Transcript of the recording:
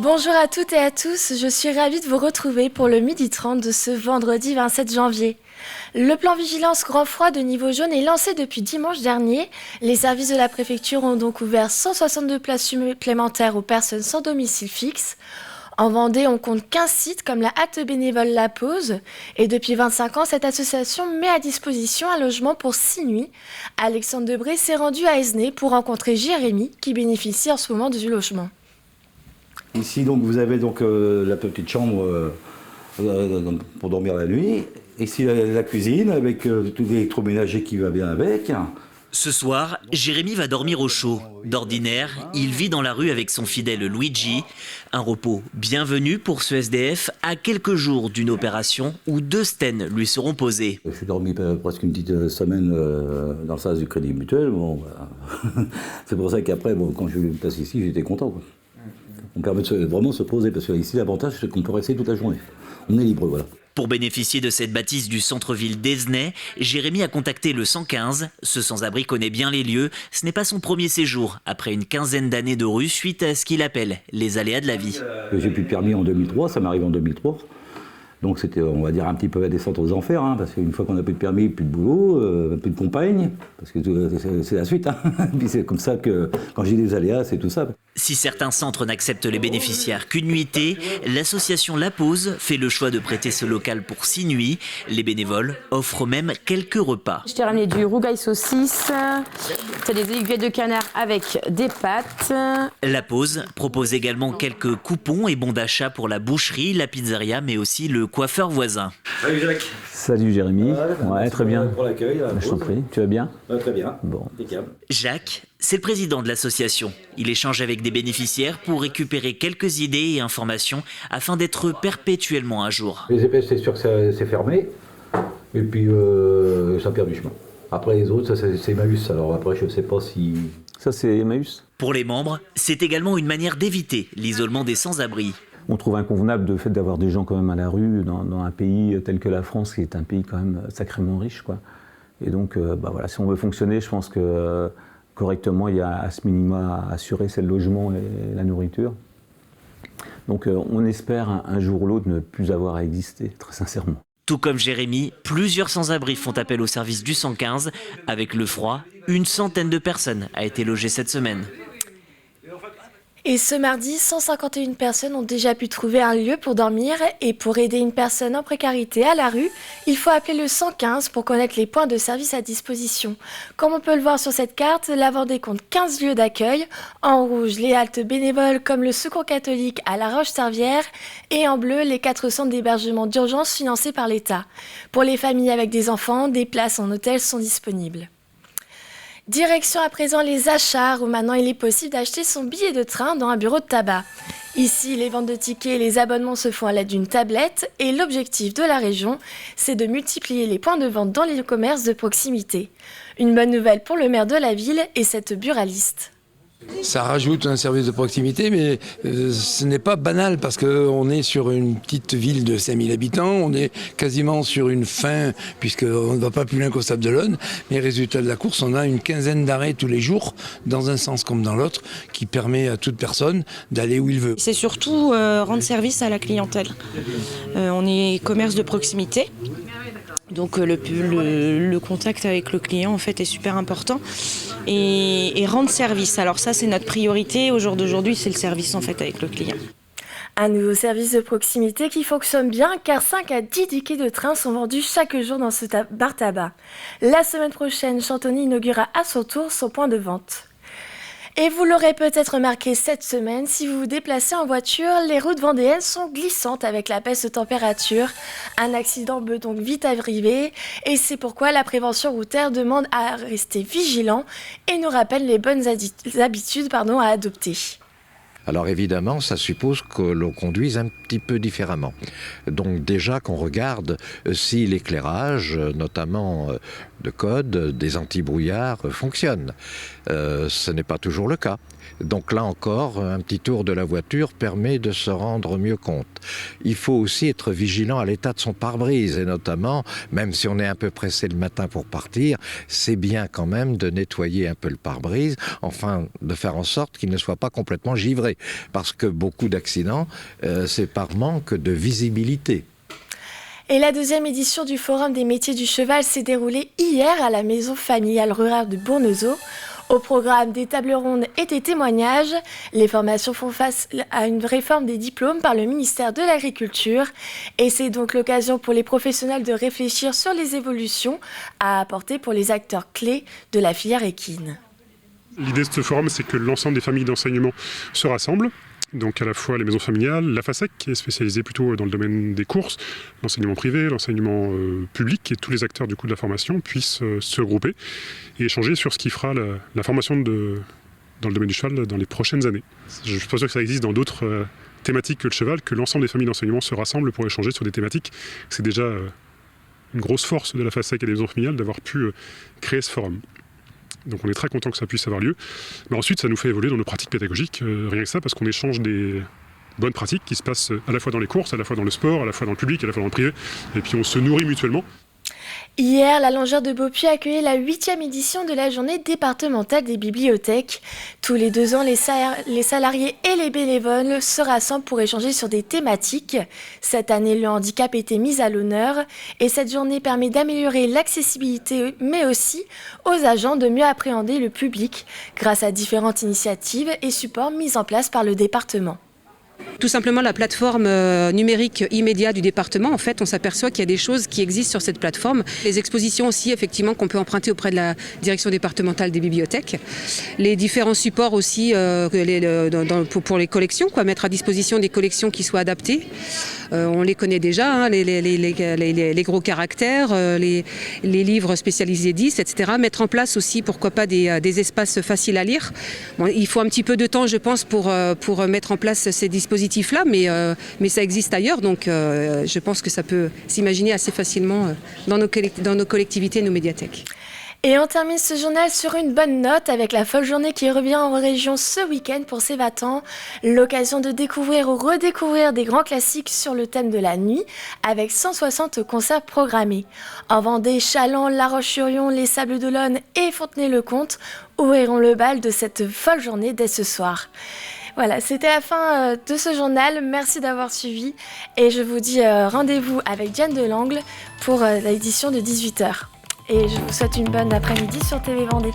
Bonjour à toutes et à tous, je suis ravie de vous retrouver pour le 12h30 de ce vendredi 27 janvier. Le plan vigilance grand froid de niveau jaune est lancé depuis dimanche dernier. Les services de la préfecture ont donc ouvert 162 places supplémentaires aux personnes sans domicile fixe. En Vendée, on compte 15 sites comme la Halte bénévole La Pause. Et depuis 25 ans, cette association met à disposition un logement pour 6 nuits. Alexandre Debré s'est rendu à Esnay pour rencontrer Jérémy, qui bénéficie en ce moment du logement. Ici, donc, vous avez donc la petite chambre pour dormir la nuit. Ici, la cuisine avec tout l'électroménager qui va bien avec. Ce soir, Jérémy va dormir au chaud. D'ordinaire, il vit dans la rue avec son fidèle Luigi. Un repos bienvenu pour ce SDF à quelques jours d'une opération où 2 stènes lui seront posées. J'ai dormi presque une petite semaine dans le sas du Crédit Mutuel. Bon, voilà. C'est pour ça qu'après, bon, quand je me place ici, j'étais content, quoi. On permet de vraiment se poser, parce que ici, l'avantage, c'est qu'on peut rester toute la journée. On est libre, voilà. Pour bénéficier de cette bâtisse du centre-ville d'Esnay, Jérémy a contacté le 115. Ce sans-abri connaît bien les lieux. Ce n'est pas son premier séjour, après une quinzaine d'années de rue, suite à ce qu'il appelle les aléas de la vie. J'ai plus de permis en 2003, ça m'arrive en 2003. Donc c'était, on va dire, un petit peu la descente aux enfers, hein, parce qu'une fois qu'on n'a plus de permis, plus de boulot, plus de compagne, parce que c'est la suite. Hein. Puis c'est comme ça que, quand j'ai des aléas, c'est tout ça. Si certains centres n'acceptent les bénéficiaires qu'une nuitée, l'association La Pause fait le choix de prêter ce local pour 6 nuits. Les bénévoles offrent même quelques repas. Je t'ai ramené du rougail saucisse, t'as des aiguillettes de canard avec des pâtes. La Pause propose également quelques coupons et bons d'achat pour la boucherie, la pizzeria, mais aussi le coiffeur voisin. Salut Jacques. Salut Jérémy. Ouais, très bien. Pour l'accueil. Je t'en prie. Tu vas bien? Très bien. Bon. Jacques, c'est le président de l'association. Il échange avec des bénéficiaires pour récupérer quelques idées et informations afin d'être perpétuellement à jour. Les EPS, c'est sûr que c'est fermé. Et puis, ça perd du chemin. Après, les autres, ça, c'est Emmaüs. Alors après, je ne sais pas si... Ça, c'est Emmaüs. Pour les membres, c'est également une manière d'éviter l'isolement des sans-abri. On trouve inconvenable le fait d'avoir des gens quand même à la rue dans un pays tel que la France, qui est un pays quand même sacrément riche, quoi. Et donc, voilà, si on veut fonctionner, je pense que correctement, il y a à ce minima à assurer, c'est le logement et la nourriture. Donc on espère un jour ou l'autre ne plus avoir à exister, très sincèrement. Tout comme Jérémy, plusieurs sans-abri font appel au service du 115. Avec le froid, une centaine de personnes a été logée cette semaine. Et ce mardi, 151 personnes ont déjà pu trouver un lieu pour dormir. Et pour aider une personne en précarité à la rue, il faut appeler le 115 pour connaître les points de service à disposition. Comme on peut le voir sur cette carte, la Vendée compte 15 lieux d'accueil. En rouge, les haltes bénévoles comme le Secours catholique à La Roche-Servière. Et en bleu, les 4 centres d'hébergement d'urgence financés par l'État. Pour les familles avec des enfants, des places en hôtel sont disponibles. Direction à présent les achats, où maintenant il est possible d'acheter son billet de train dans un bureau de tabac. Ici, les ventes de tickets et les abonnements se font à l'aide d'une tablette et l'objectif de la région, c'est de multiplier les points de vente dans les commerces de proximité. Une bonne nouvelle pour le maire de la ville et cette buraliste. Ça rajoute un service de proximité, mais ce n'est pas banal parce qu'on est sur une petite ville de 5000 habitants, on est quasiment sur une fin, puisqu'on ne va pas plus loin qu'au Sable d'Olonne, mais résultat de la course, on a une quinzaine d'arrêts tous les jours, dans un sens comme dans l'autre, qui permet à toute personne d'aller où il veut. C'est surtout rendre service à la clientèle. On est commerce de proximité. Donc le contact avec le client en fait est super important et rendre service. Alors ça c'est notre priorité au jour d'aujourd'hui, c'est le service en fait avec le client. Un nouveau service de proximité qui fonctionne bien car 5 à 10 tickets de train sont vendus chaque jour dans ce bar tabac. La semaine prochaine, Chantony inaugurera à son tour son point de vente. Et vous l'aurez peut-être remarqué cette semaine, si vous vous déplacez en voiture, les routes vendéennes sont glissantes avec la baisse de température. Un accident peut donc vite arriver et c'est pourquoi la prévention routière demande à rester vigilant et nous rappelle les bonnes habitudes à adopter. Alors évidemment, ça suppose que l'on conduise un petit peu différemment. Donc déjà qu'on regarde si l'éclairage, notamment de code, des antibrouillards, fonctionne. Ce n'est pas toujours le cas. Donc là encore, un petit tour de la voiture permet de se rendre mieux compte. Il faut aussi être vigilant à l'état de son pare-brise et notamment, même si on est un peu pressé le matin pour partir, c'est bien quand même de nettoyer un peu le pare-brise, enfin de faire en sorte qu'il ne soit pas complètement givré. Parce que beaucoup d'accidents, c'est par manque de visibilité. Et la deuxième édition du Forum des métiers du cheval s'est déroulée hier à la maison familiale rurale de Bournezeau. Au programme des tables rondes et des témoignages, les formations font face à une réforme des diplômes par le ministère de l'Agriculture. Et c'est donc l'occasion pour les professionnels de réfléchir sur les évolutions à apporter pour les acteurs clés de la filière équine. L'idée de ce forum, c'est que l'ensemble des familles d'enseignement se rassemblent. Donc à la fois les maisons familiales, la FASEC qui est spécialisée plutôt dans le domaine des courses, l'enseignement privé, l'enseignement public et tous les acteurs du coup de la formation puissent se regrouper et échanger sur ce qui fera la formation dans le domaine du cheval dans les prochaines années. Je ne suis pas sûr que ça existe dans d'autres thématiques que le cheval, que l'ensemble des familles d'enseignement se rassemblent pour échanger sur des thématiques. C'est déjà une grosse force de la FASEC et des maisons familiales d'avoir pu créer ce forum. Donc on est très content que ça puisse avoir lieu. Mais ensuite, ça nous fait évoluer dans nos pratiques pédagogiques, rien que ça, parce qu'on échange des bonnes pratiques qui se passent à la fois dans les courses, à la fois dans le sport, à la fois dans le public, à la fois dans le privé. Et puis on se nourrit mutuellement. Hier, la Longère de Beaupuy a accueilli la 8e édition de la journée départementale des bibliothèques. Tous les 2 ans, les salariés et les bénévoles se rassemblent pour échanger sur des thématiques. Cette année, le handicap était mis à l'honneur et cette journée permet d'améliorer l'accessibilité, mais aussi aux agents de mieux appréhender le public grâce à différentes initiatives et supports mis en place par le département. Tout simplement la plateforme numérique immédiat du département, en fait, on s'aperçoit qu'il y a des choses qui existent sur cette plateforme. Les expositions aussi, effectivement, qu'on peut emprunter auprès de la direction départementale des bibliothèques. Les différents supports aussi pour les collections, mettre à disposition des collections qui soient adaptées. On les connaît déjà, les gros caractères, les livres spécialisés 10, etc. Mettre en place aussi, pourquoi pas, des espaces faciles à lire. Bon, il faut un petit peu de temps, je pense, pour mettre en place ces dispositifs-là, mais ça existe ailleurs, donc je pense que ça peut s'imaginer assez facilement dans nos collectivités et nos médiathèques. Et on termine ce journal sur une bonne note avec la folle journée qui revient en région ce week-end pour ses battants. L'occasion de découvrir ou redécouvrir des grands classiques sur le thème de la nuit avec 160 concerts programmés. En Vendée, Châlons, La Roche-sur-Yon, les Sables d'Olonne et Fontenay-le-Comte ouvriront le bal de cette folle journée dès ce soir. Voilà, c'était la fin de ce journal. Merci d'avoir suivi et je vous dis rendez-vous avec Diane Delangle pour l'édition de 18h. Et je vous souhaite une bonne après-midi sur TV Vendée.